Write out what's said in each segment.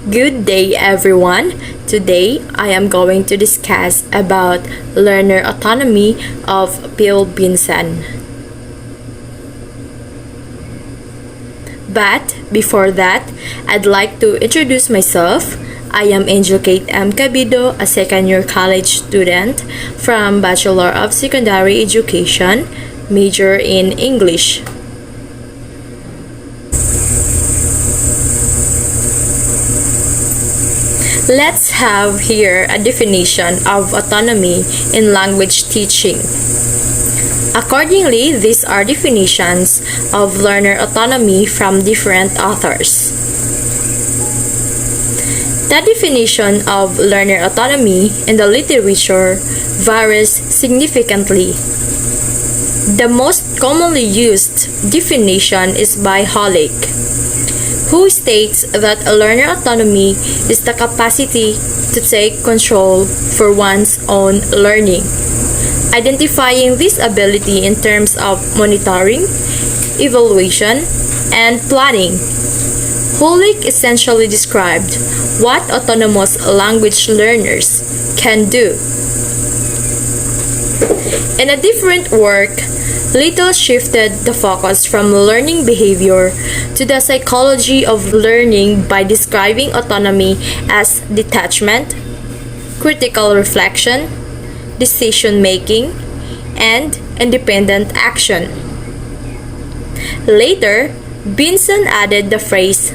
Good day everyone. Today I am going to discuss about learner autonomy of Bill Binson. But before that, I'd like to introduce myself. I am Angel Kate M. Cabido, a second-year college student from Bachelor of Secondary Education, major in English. Let's have here a definition of autonomy in language teaching. Accordingly, these are definitions of learner autonomy from different authors. The definition of learner autonomy in the literature varies significantly. The most commonly used definition is by Hollick, who states that a learner autonomy is the capacity to take control for one's own learning, identifying this ability in terms of monitoring, evaluation, and planning. Hollick essentially described what autonomous language learners can do. In a different work, Little shifted the focus from learning behavior to the psychology of learning by describing autonomy as detachment, critical reflection, decision-making, and independent action. Later, Binson added the phrase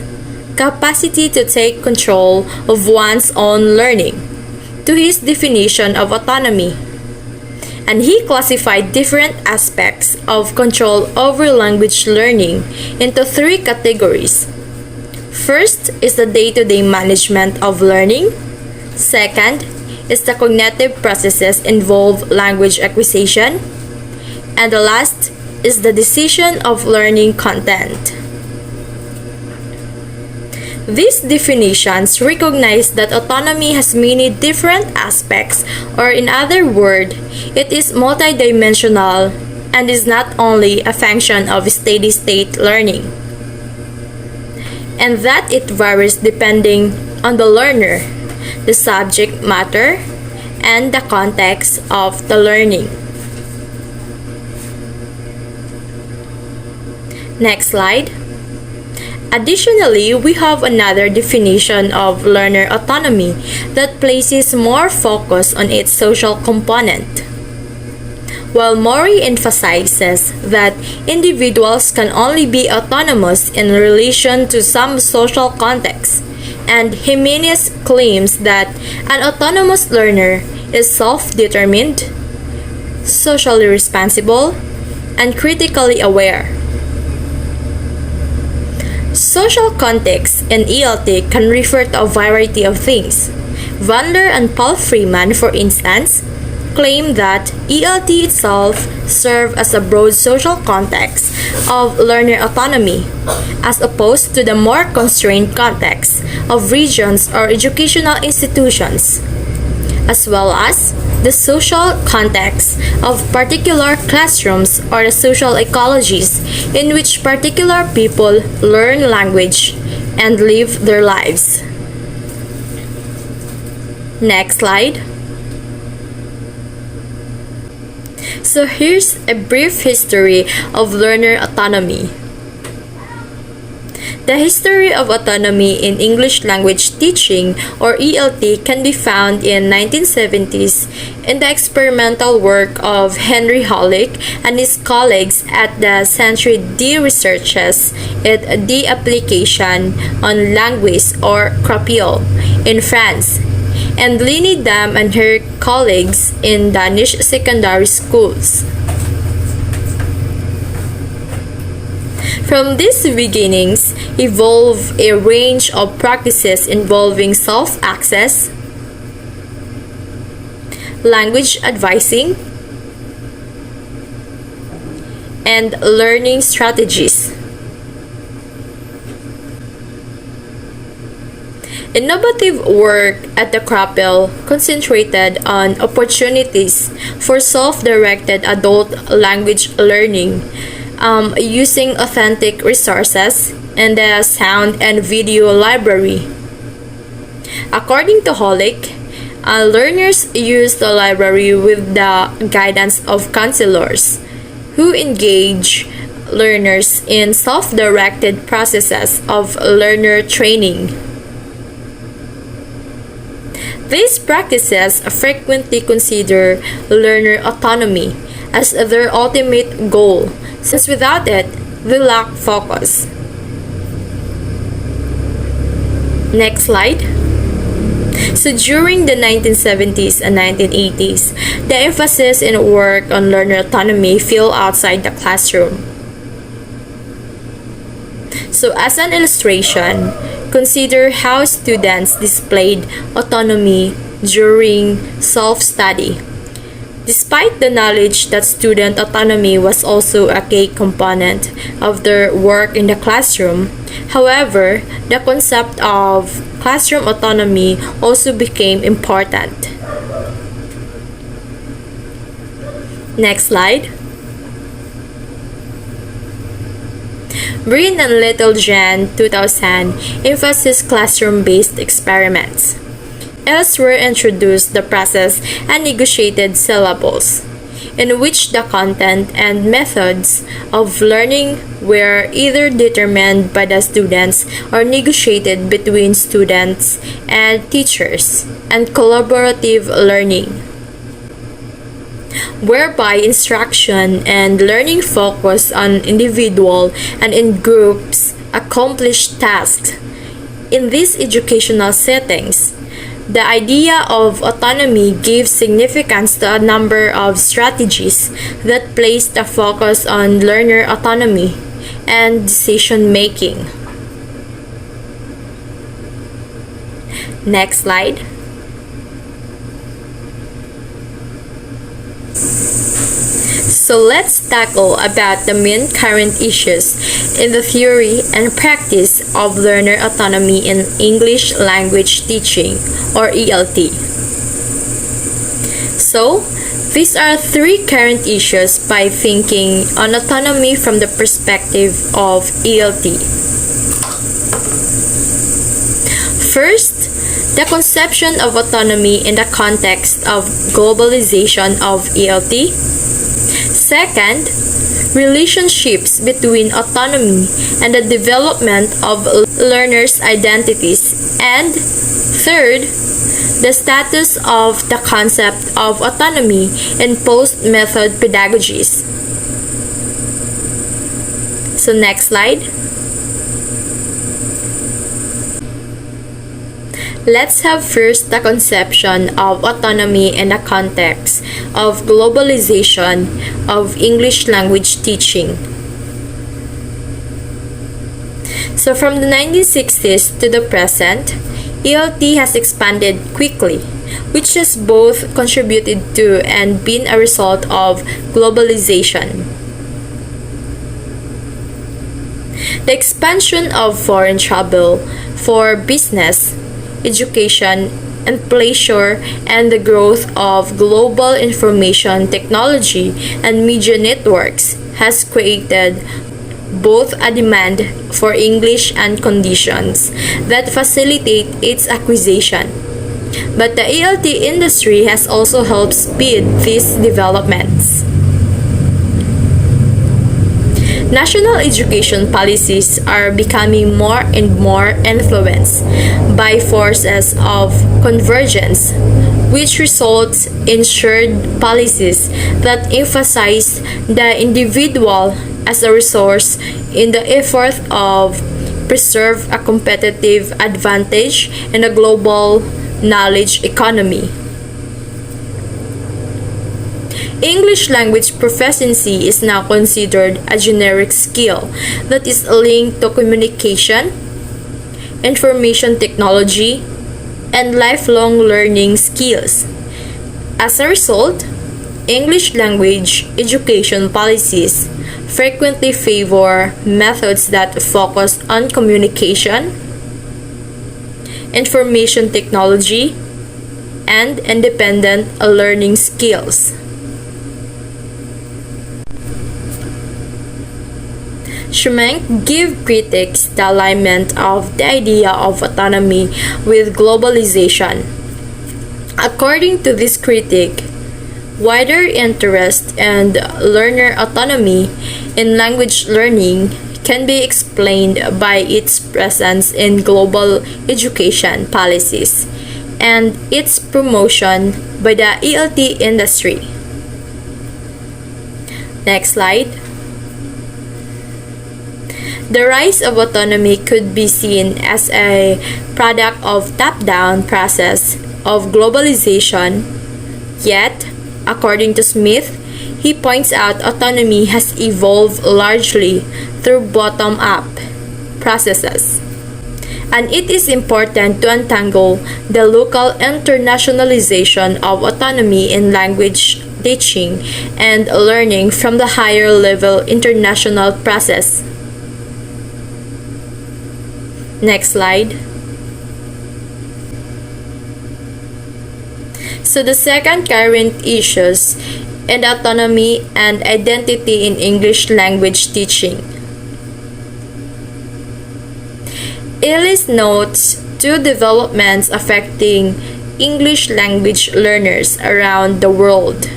capacity to take control of one's own learning to his definition of autonomy, and he classified different aspects of control over language learning into three categories. First is the day-to-day management of learning. Second is the cognitive processes involved language acquisition. And the last is the decision of learning content. These definitions recognize that autonomy has many different aspects, or in other words, it is multidimensional and is not only a function of steady-state learning, and that it varies depending on the learner, the subject matter, and the context of the learning. Next slide. Additionally, we have another definition of learner autonomy that places more focus on its social component. While Mori emphasizes that individuals can only be autonomous in relation to some social context, and Jimenez claims that an autonomous learner is self-determined, socially responsible, and critically aware. Social context in ELT can refer to a variety of things. Vandler and Paul Freeman, for instance, claim that ELT itself serves as a broad social context of learner autonomy, as opposed to the more constrained context of regions or educational institutions, as well as the social context of particular classrooms or the social ecologies in which particular people learn language and live their lives. Next slide. So here's a brief history of learner autonomy. The history of autonomy in English language teaching, or ELT, can be found in 1970s in the experimental work of Henry Hollick and his colleagues at the Centre de Recherches et d'Application en Langues, or CRAPIO, in France, and Lini Dam and her colleagues in Danish secondary schools. From these beginnings evolved a range of practices involving self-access, language advising, and learning strategies. Innovative work at the CRAPIO concentrated on opportunities for self-directed adult language learning using authentic resources and the sound and video library. According to Holick, learners use the library with the guidance of counselors who engage learners in self-directed processes of learner training. These practices frequently consider learner autonomy as their ultimate goal, since without it, they lack focus. Next slide. So during the 1970s and 1980s, the emphasis in work on learner autonomy fell outside the classroom. So as an illustration, consider how students displayed autonomy during self-study. Despite the knowledge that student autonomy was also a key component of their work in the classroom, however, the concept of classroom autonomy also became important. Next slide. Breen and Littlejohn 2000 emphasized classroom-based experiments. Elsewhere introduced the process and negotiated syllables, in which the content and methods of learning were either determined by the students or negotiated between students and teachers, and collaborative learning, whereby instruction and learning focus on individual and in groups accomplished tasks. In these educational settings, the idea of autonomy gives significance to a number of strategies that place the focus on learner autonomy and decision making. Next slide. So let's tackle about the main current issues in the theory and practice of learner autonomy in English language teaching, or ELT. So, these are three current issues by thinking on autonomy from the perspective of ELT. First, the conception of autonomy in the context of globalization of ELT. Second, relationships between autonomy and the development of learners' identities. And third, the status of the concept of autonomy in post-method pedagogies. So next slide. Let's have first the conception of autonomy in the context of globalization of English language teaching. So from the 1960s to the present, ELT has expanded quickly, which has both contributed to and been a result of globalization. The expansion of foreign travel for business, education, and pleasure, and the growth of global information technology and media networks has created both a demand for English and conditions that facilitate its acquisition. But the ELT industry has also helped speed these developments. National education policies are becoming more and more influenced by forces of convergence, which results in shared policies that emphasize the individual as a resource in the effort of preserve a competitive advantage in a global knowledge economy. English language proficiency is now considered a generic skill that is linked to communication, information technology, and lifelong learning skills. As a result, English language education policies frequently favor methods that focus on communication, information technology, and independent learning skills. Schmenck give critics the alignment of the idea of autonomy with globalization. According to this critic, wider interest and learner autonomy in language learning can be explained by its presence in global education policies and its promotion by the ELT industry. Next slide. The rise of autonomy could be seen as a product of top-down process of globalization, yet, according to Smith, he points out autonomy has evolved largely through bottom-up processes. And it is important to untangle the local internationalization of autonomy in language teaching and learning from the higher level international process. Next slide. So the second current issues in autonomy and identity in English language teaching. ELED notes two developments affecting English language learners around the world.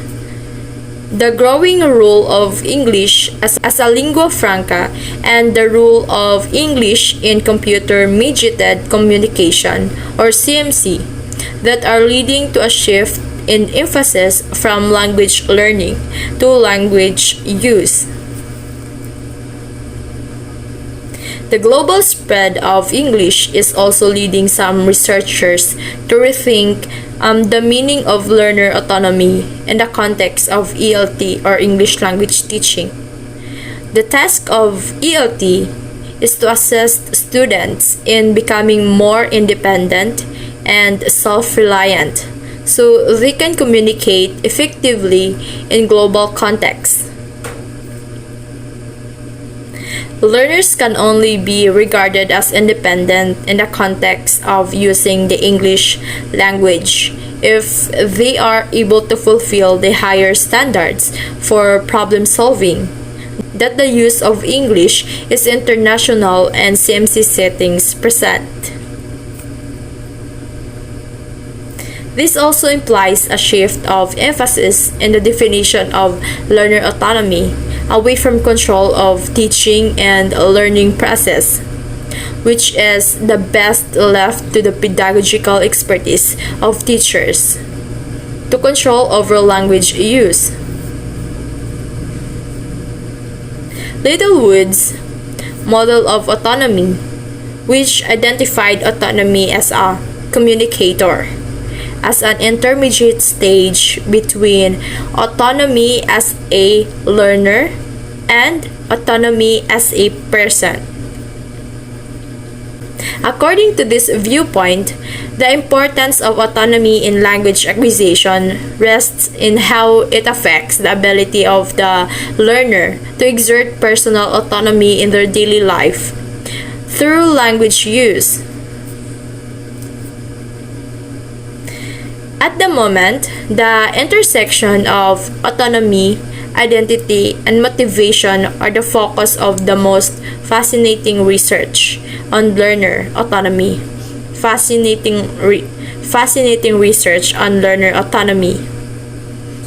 The growing role of English as a lingua franca and the role of English in computer-mediated communication, or CMC, that are leading to a shift in emphasis from language learning to language use. The global spread of English is also leading some researchers to rethink the meaning of learner autonomy in the context of ELT, or English language teaching. The task of ELT is to assist students in becoming more independent and self-reliant so they can communicate effectively in global contexts. Learners can only be regarded as independent in the context of using the English language if they are able to fulfill the higher standards for problem solving, that the use of English is international and CMC settings present. This also implies a shift of emphasis in the definition of learner autonomy away from control of teaching and learning process, which is the best left to the pedagogical expertise of teachers, to control over language use. Littlewood's model of autonomy, which identified autonomy as a communicator, as an intermediate stage between autonomy as a learner and autonomy as a person. According to this viewpoint, the importance of autonomy in language acquisition rests in how it affects the ability of the learner to exert personal autonomy in their daily life through language use. At the moment, the intersection of autonomy, identity, and motivation are the focus of the most fascinating research on learner autonomy. Fascinating research on learner autonomy.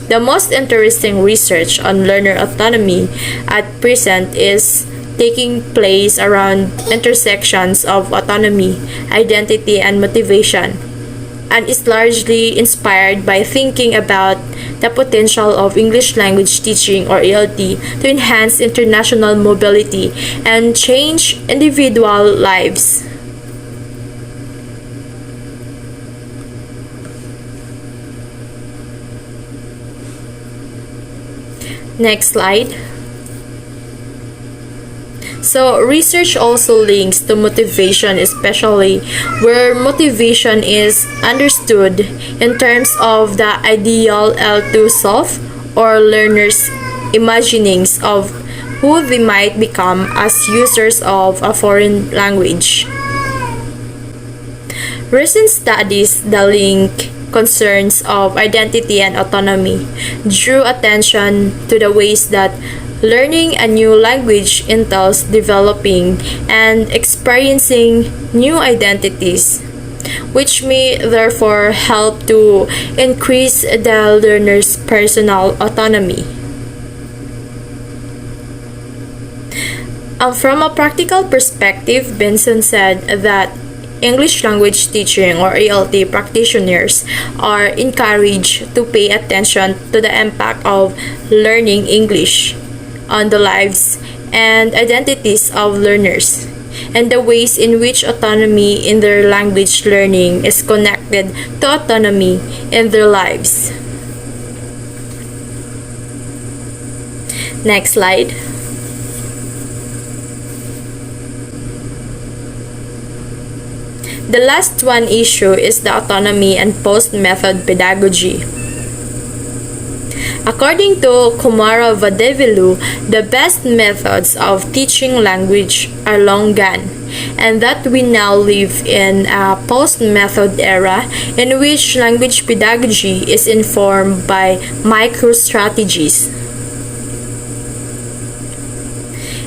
The most interesting research on learner autonomy at present is taking place around intersections of autonomy, identity, and motivation, and is largely inspired by thinking about the potential of English language teaching, or ELT, to enhance international mobility and change individual lives. Next slide. So, research also links to motivation, especially where motivation is understood in terms of the ideal L2 self, or learners' imaginings of who they might become as users of a foreign language. Recent studies that link concerns of identity and autonomy drew attention to the ways that Learning a new language entails developing and experiencing new identities, which may therefore help to increase the learner's personal autonomy. From a practical perspective, Benson said that English language teaching or ELT practitioners are encouraged to pay attention to the impact of learning English on the lives and identities of learners, and the ways in which autonomy in their language learning is connected to autonomy in their lives. Next slide. The last one issue is the autonomy and post-method pedagogy. According to Kumara Vadevelu, the best methods of teaching language are long gone, and that we now live in a post-method era in which language pedagogy is informed by micro-strategies.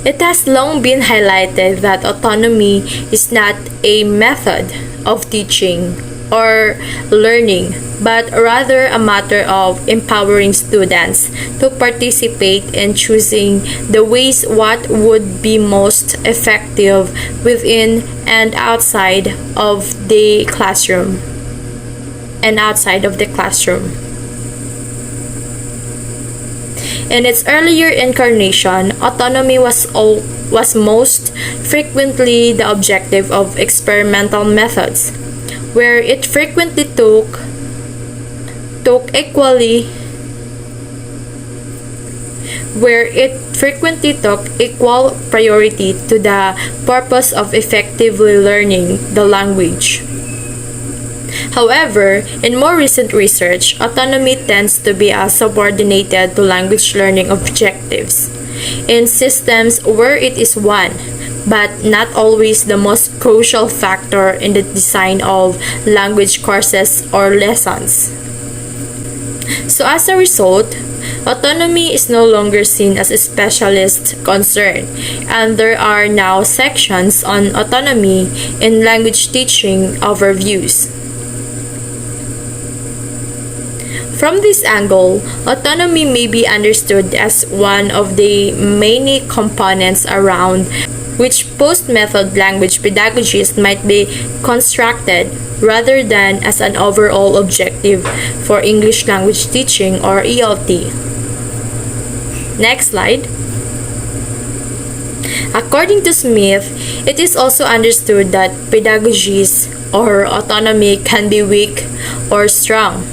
It has long been highlighted that autonomy is not a method of teaching or learning, but rather a matter of empowering students to participate in choosing the ways what would be most effective within and outside of the classroom. In its earlier incarnation, autonomy was most frequently the objective of experimental methods, where it frequently took equal priority to the purpose of effectively learning the language. However, in more recent research, autonomy tends to be subordinated to language learning objectives in systems where it is one, but not always the most crucial factor in the design of language courses or lessons. So as a result, autonomy is no longer seen as a specialist concern, and there are now sections on autonomy in language teaching overviews. From this angle, autonomy may be understood as one of the many components around which post-method language pedagogies might be constructed rather than as an overall objective for English language teaching or ELT. Next slide. According to Smith, it is also understood that pedagogies or autonomy can be weak or strong,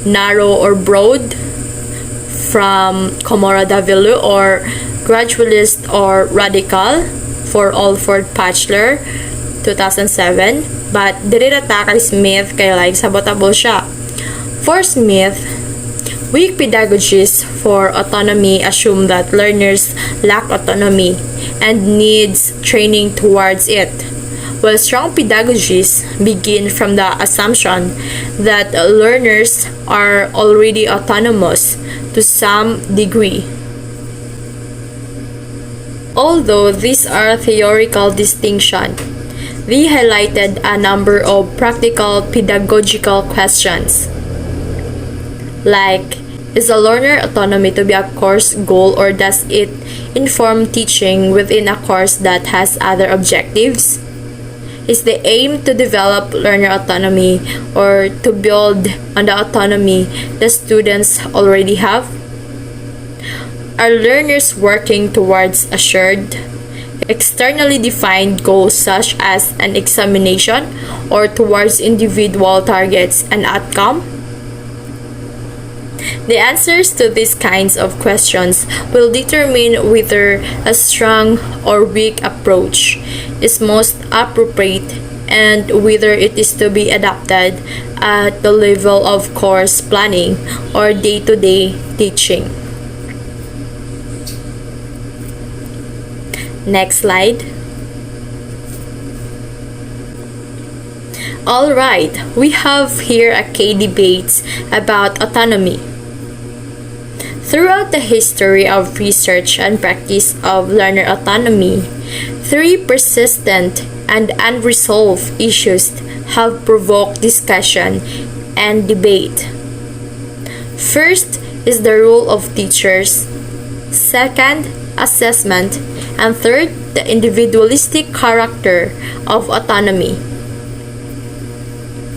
narrow or broad, from Komora Davila, or gradualist or radical for Alford Patchler 2007, but diri rata kay Smith kay like sabotable siya. For Smith, weak pedagogies for autonomy assume that learners lack autonomy and needs training towards it, while strong pedagogies begin from the assumption that learners are already autonomous to some degree. Although these are theoretical distinctions, they highlighted a number of practical pedagogical questions, like, is a learner autonomy to be a course goal, or does it inform teaching within a course that has other objectives? Is the aim to develop learner autonomy or to build on the autonomy the students already have? Are learners working towards assured, externally defined goals such as an examination or towards individual targets and outcome? The answers to these kinds of questions will determine whether a strong or weak approach is most appropriate and whether it is to be adopted at the level of course planning or day-to-day teaching. Next slide. Alright, we have here a key debates about autonomy. Throughout the history of research and practice of learner autonomy, three persistent and unresolved issues have provoked discussion and debate. First is the role of teachers, second, assessment, and third, the individualistic character of autonomy.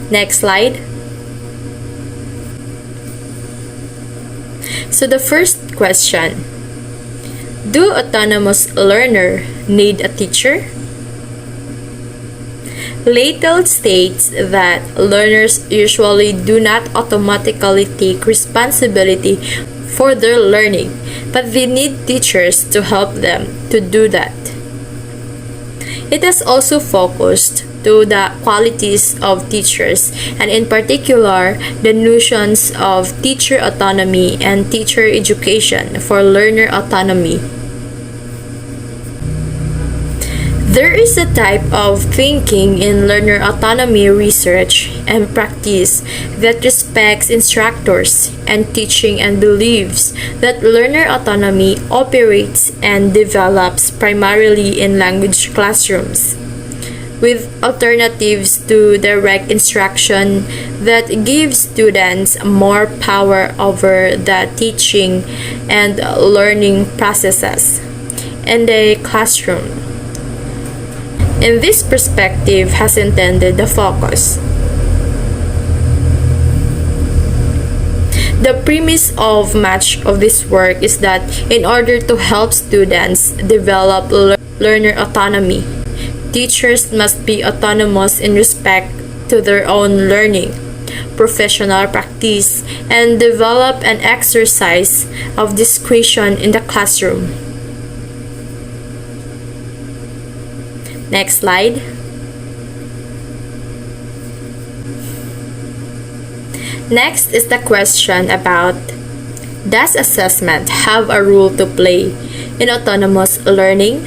Next slide. So the first question, do autonomous learner need a teacher? Lytle states that learners usually do not automatically take responsibility for their learning, but they need teachers to help them to do that. It has also focused to the qualities of teachers, and in particular, the notions of teacher autonomy and teacher education for learner autonomy. There is a type of thinking in learner autonomy research and practice that respects instructors and teaching and believes that learner autonomy operates and develops primarily in language classrooms, with alternatives to direct instruction that give students more power over the teaching and learning processes in the classroom. And this perspective has intended the focus. The premise of much of this work is that in order to help students develop learner autonomy, teachers must be autonomous in respect to their own learning, professional practice, and develop an exercise of discretion in the classroom. Next slide. Next is the question about, does assessment have a role to play in autonomous learning?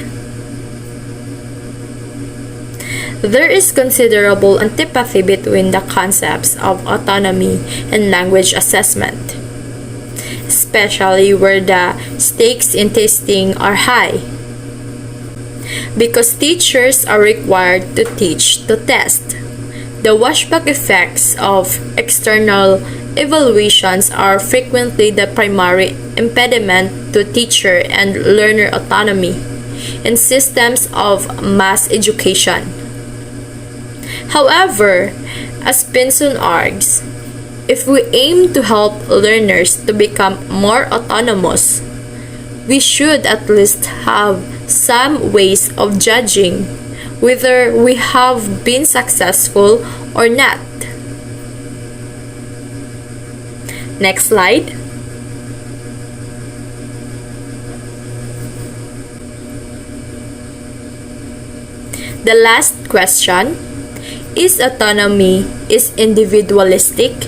There is considerable antipathy between the concepts of autonomy and language assessment, especially where the stakes in testing are high. Because teachers are required to teach to test, the washback effects of external evaluations are frequently the primary impediment to teacher and learner autonomy in systems of mass education. However, as Pinson argues, if we aim to help learners to become more autonomous, we should at least have some ways of judging whether we have been successful or not. Next slide. The last question, is autonomy individualistic?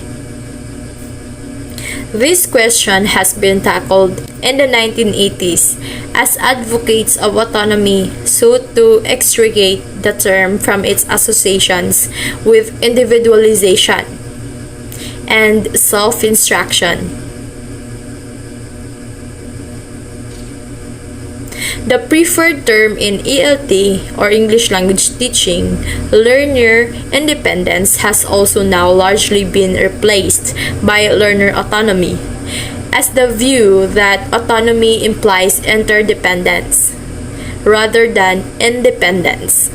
This question has been tackled in the 1980s as advocates of autonomy sought to extricate the term from its associations with individualization and self-instruction. The preferred term in ELT, or English language teaching, learner independence, has also now largely been replaced by learner autonomy, as the view that autonomy implies interdependence rather than independence.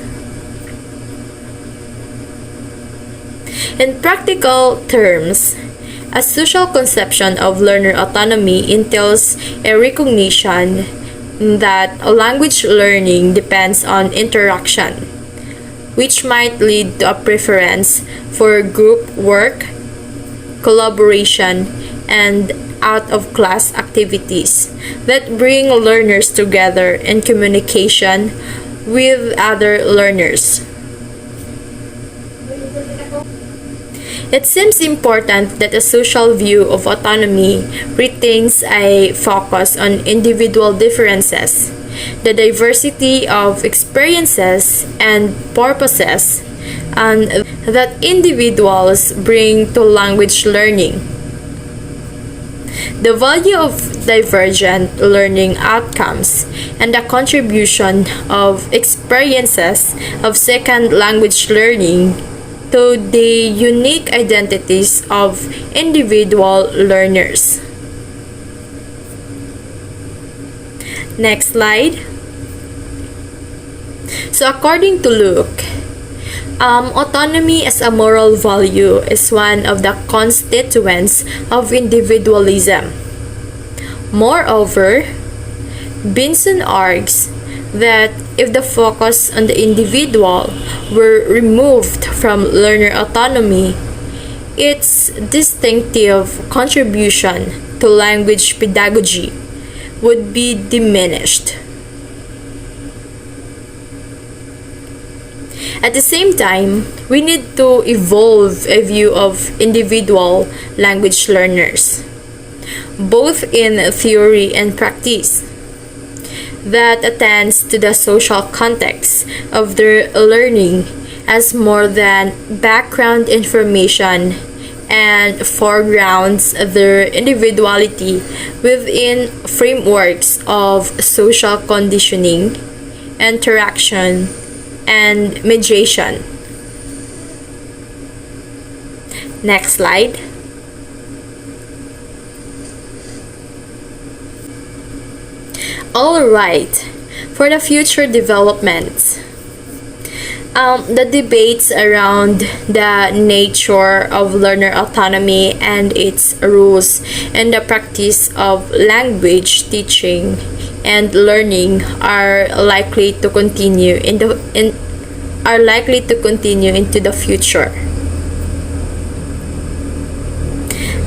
In practical terms, a social conception of learner autonomy entails a recognition that language learning depends on interaction, which might lead to a preference for group work, collaboration, and out-of-class activities that bring learners together in communication with other learners. It seems important that a social view of autonomy retains a focus on individual differences, the diversity of experiences and purposes, and that individuals bring to language learning. The value of divergent learning outcomes and the contribution of experiences of second language learning to the unique identities of individual learners. Next slide. So according to Luke, autonomy as a moral value is one of the constituents of individualism. Moreover, Binson argues that if the focus on the individual were removed from learner autonomy, its distinctive contribution to language pedagogy would be diminished. At the same time, we need to evolve a view of individual language learners, both in theory and practice, that attends to the social context of their learning as more than background information and foregrounds their individuality within frameworks of social conditioning, interaction, and mediation. Next slide. Alright, for the future developments, the debates around the nature of learner autonomy and its rules and the practice of language teaching and learning are likely to continue into the future.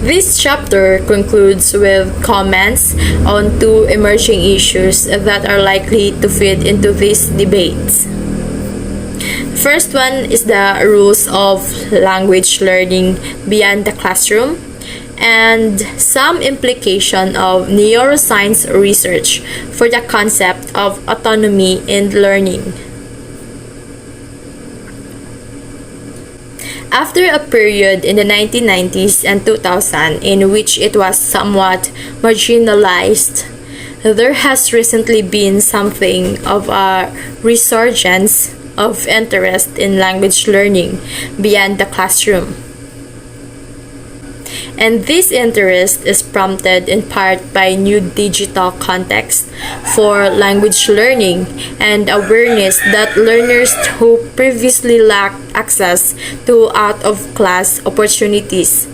This chapter concludes with comments on two emerging issues that are likely to fit into these debates. First one is the rules of language learning beyond the classroom and some implication of neuroscience research for the concept of autonomy in learning. After a period in the 1990s and 2000 in which it was somewhat marginalized, there has recently been something of a resurgence of interest in language learning beyond the classroom. And this interest is prompted in part by new digital context for language learning and awareness that learners who previously lacked access to out-of-class opportunities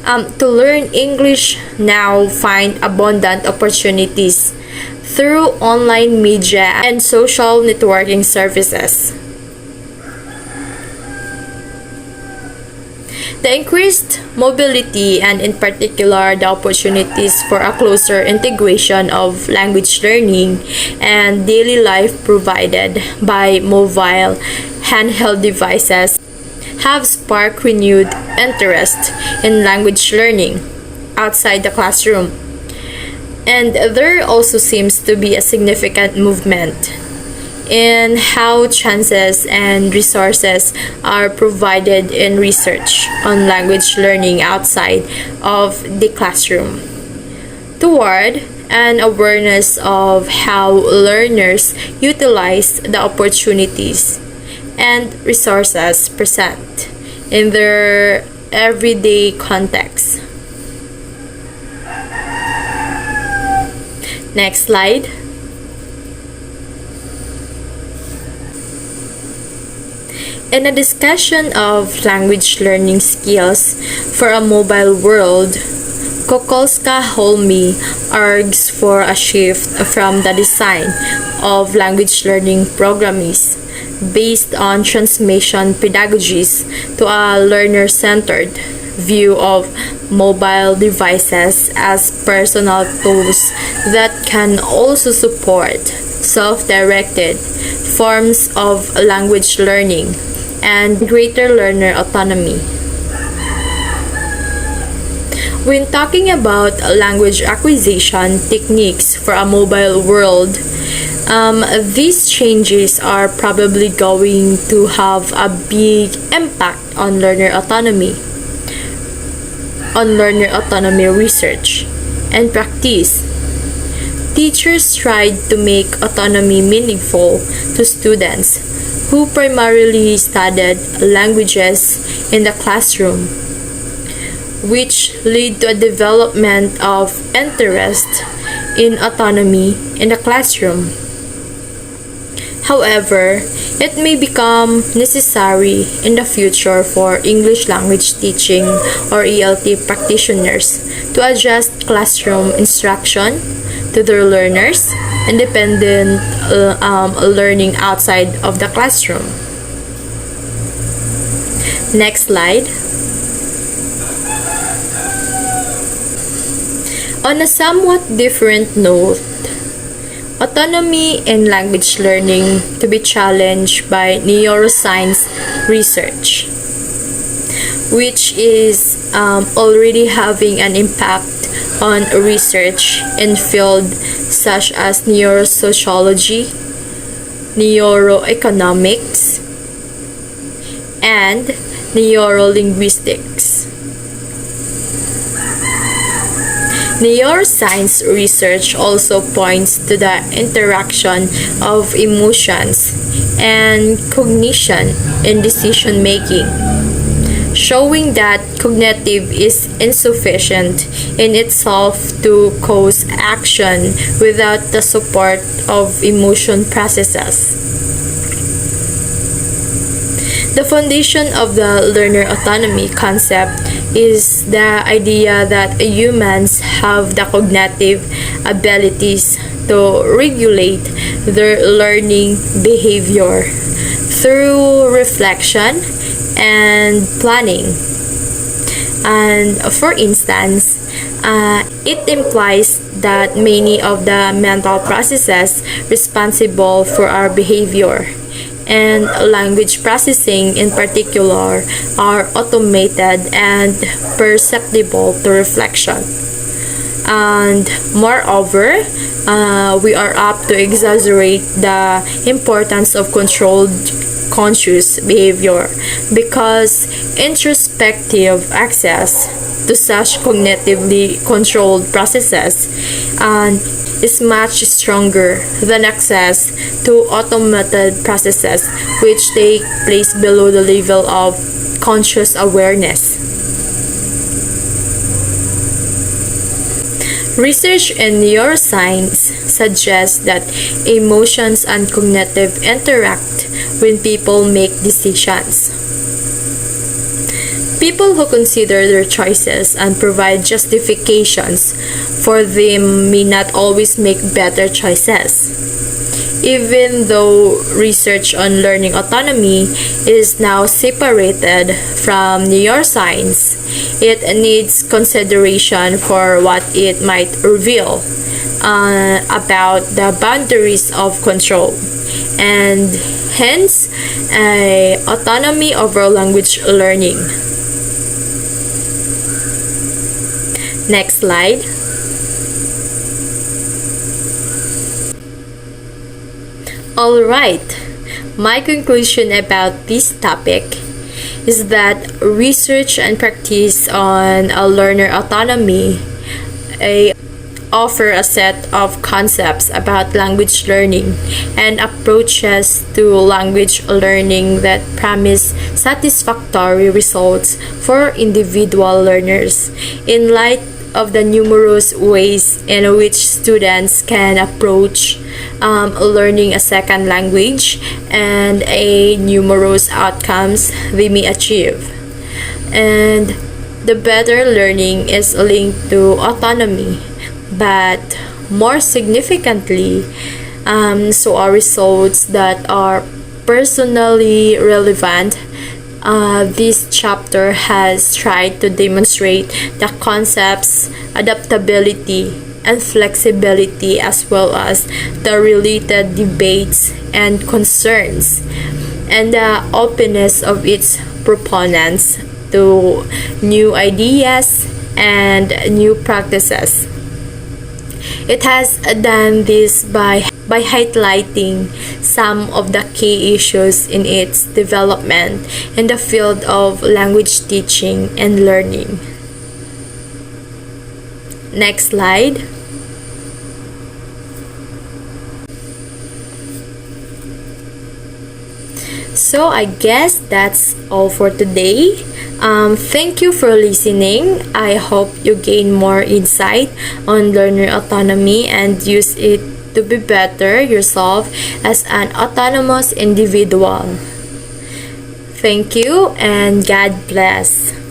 to learn English now find abundant opportunities through online media and social networking services. The increased mobility and in particular the opportunities for a closer integration of language learning and daily life provided by mobile handheld devices have sparked renewed interest in language learning outside the classroom. And there also seems to be a significant movement in how chances and resources are provided in research on language learning outside of the classroom, toward an awareness of how learners utilize the opportunities and resources present in their everyday context. Next slide. In a discussion of language learning skills for a mobile world, Kokolska-Holmy argues for a shift from the design of language learning programs based on transmission pedagogies to a learner-centered view of mobile devices as personal tools that can also support self-directed forms of language learning and greater learner autonomy. When talking about language acquisition techniques for a mobile world, these changes are probably going to have a big impact on learner autonomy research. and practice. Teachers tried to make autonomy meaningful to students who primarily studied languages in the classroom, which led to a development of interest in autonomy in the classroom. However, it may become necessary in the future for English language teaching or ELT practitioners to adjust classroom instruction to their learners, independent learning outside of the classroom. Next slide. On a somewhat different note, autonomy in language learning to be challenged by neuroscience research, which is already having an impact on research in fields such as neurosociology, neuroeconomics, and neurolinguistics. Neuroscience research also points to the interaction of emotions and cognition in decision making, showing that cognitive is insufficient in itself to cause action without the support of emotion processes. The foundation of the learner autonomy concept is the idea that humans have the cognitive abilities to regulate their learning behavior through reflection and planning. And for instance, it implies that many of the mental processes responsible for our behavior and language processing in particular are automated and perceptible to reflection. And moreover, we are apt to exaggerate the importance of controlled conscious behavior because introspective access to such cognitively controlled processes is much stronger than access to automated processes which take place below the level of conscious awareness. Research in neuroscience suggests that emotions and cognitive interact when people make decisions. People who consider their choices and provide justifications for them may not always make better choices. Even though research on learning autonomy is now separated from neuroscience, it needs consideration for what it might reveal about the boundaries of control, and hence autonomy over language learning. Next slide. Alright, my conclusion about this topic is that research and practice on learner autonomy offer a set of concepts about language learning and approaches to language learning that promise satisfactory results for individual learners in light of the numerous ways in which students can approach learning a second language and numerous outcomes they may achieve. And the better learning is linked to autonomy, but more significantly, so are results that are personally relevant. This chapter has tried to demonstrate the concepts adaptability and flexibility, as well as the related debates and concerns, and the openness of its proponents to new ideas and new practices. It has done this by highlighting some of the key issues in its development in the field of language teaching and learning. Next slide. So I guess that's all for today. Thank you for listening. I hope you gain more insight on learner autonomy and use it to be better yourself as an autonomous individual. Thank you and God bless.